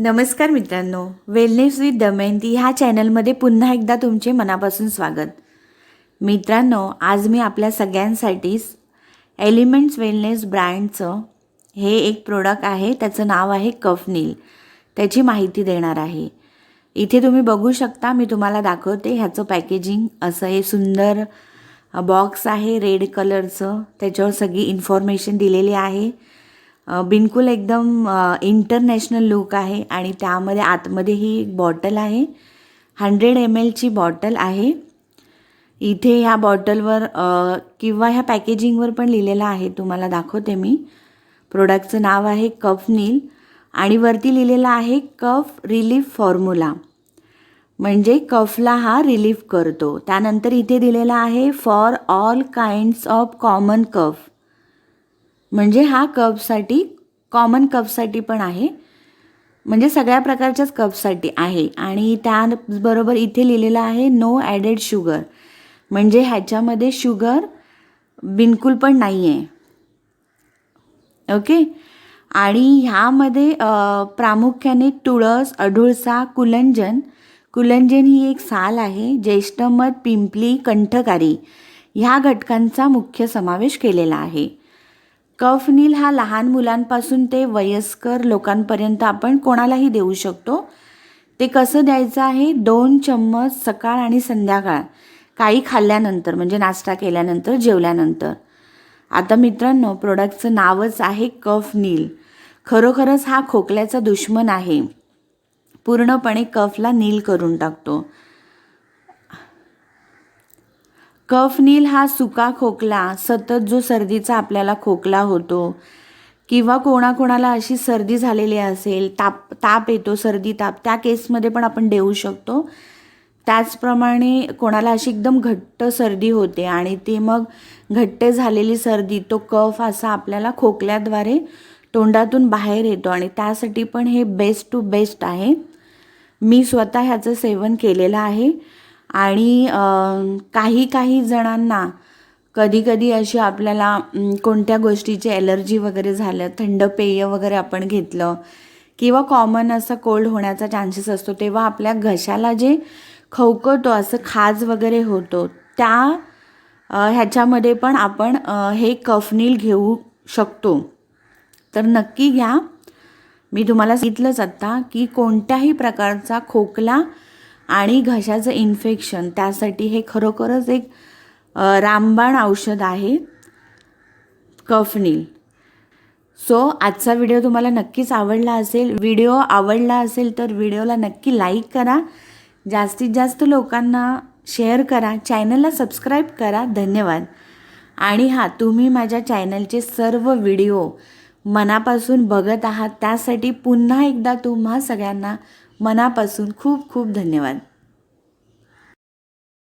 नमस्कार मित्रांनो, wellness with Damayanti ह्या चॅनलमध्ये पुन्हा एकदा तुमचे मनापासून स्वागत. मित्रांनो, आज मी आपल्या सगळ्यांसाठी एलिमेंट्स वेलनेस ब्रँडचं हे एक प्रोडक्ट आहे, त्याचं नाव आहे कफनील. त्याची माहिती देणार आहे. इथे तुम्ही बघू शकता, मी तुम्हाला दाखवते. ह्याचं पॅकेजिंग असं हे सुंदर बॉक्स आहे रेड कलरचं. त्याच्यावर सगळी इन्फॉर्मेशन दिलेली आहे. बिलकुल एकदम इंटरनॅशनल लुक आहे आणि त्यामध्ये आतमध्ये ही एक बॉटल आहे. 100 ml ची बॉटल आहे. इथे ह्या बॉटलवर किंवा ह्या पॅकेजिंगवर पण लिहिलेलं आहे, तुम्हाला दाखवते मी. प्रोडक्टचं नाव आहे कफनील आणि वरती लिहिलेलं आहे कफ रिलीफ फॉर्म्युला, म्हणजे कफला हा रिलीफ करतो. त्यानंतर इथे दिलेला आहे for all kinds of common cough, म्हणजे हा कफसाठी कॉमन कफसाठी पण आहे, म्हणजे सगळ्या प्रकारच्याच कफसाठी आहे. आणि त्याबरोबर इथे लिहिलेलं आहे नो ॲडेड शुगर, म्हणजे ह्याच्यामध्ये शुगर बिलकुल पण नाही आहे. ओके. आणि ह्यामध्ये प्रामुख्याने तुळस, अडुळसा, कुलंजन ही एक साल आहे, ज्येष्ठमध, पिंपली, कंठकारी ह्या घटकांचा मुख्य समावेश केलेला आहे. कफनील हा लहान मुलांपासून ते वयस्कर लोकांपर्यंत आपण कोणालाही देऊ शकतो. ते कसं द्यायचं आहे? 2 चम्मच सकाळ आणि संध्याकाळ, काही खाल्ल्यानंतर, म्हणजे नाश्ता केल्यानंतर, जेवल्यानंतर. आता मित्रांनो, प्रोडक्टचं नावच आहे कफनील. खरोखरच हा खोकल्याचा दुश्मन आहे. पूर्णपणे कफला नील करून टाकतो. कफनील हा सुका खोकला, सतत जो सर्दीचा आपल्याला खोकला होतो, किंवा कोणाकोणाला अशी सर्दी झालेली असेल, ताप येतो, सर्दी ताप, त्या केसमध्ये पण आपण देऊ शकतो. त्याचप्रमाणे कोणाला अशी एकदम घट्ट सर्दी होते आणि ती मग घट्ट झालेली सर्दी, तो कफ असा आपल्याला खोकल्याद्वारे तोंडातून बाहेर येतो आणि त्यासाठी पण हे बेस्ट टू बेस्ट आहे. मी स्वतः ह्याचं सेवन केलेलं आहे. आणि काही जणांना कधी अशी आपल्याला कोणत्या गोष्टीची ॲलर्जी वगैरे झालं, थंड पेय वगैरे आपण घेतलं, किंवा कॉमन असा कोल्ड होण्याचा चान्सेस असतो, तेव्हा आपल्या घशाला जे खवखवतो, असं खाज वगैरे होतो, ह्याच्यामध्ये पण आपण हे कफनील घेऊ शकतो. तर नक्की घ्या. मी तुम्हाला सांगितलंच आत्ता की कोणत्याही प्रकारचा खोकला आणि घशाचं इन्फेक्शन, त्यासाठी हे खरोखरच एक रामबाण औषध आहे कफनील. सो आजचा व्हिडिओ तुम्हाला नक्कीच आवडला असेल. व्हिडिओ आवडला असेल तर व्हिडिओला नक्की लाईक करा, जास्तीत जास्त लोकांना शेअर करा, चॅनलला सबस्क्राईब करा. धन्यवाद. आणि हां, तुम्ही माझ्या चॅनलचे सर्व व्हिडिओ मनापासून बघत आहात, त्यासाठी पुन्हा एकदा तुम्हा सगळ्यांना मनापासून खूप खूप धन्यवाद.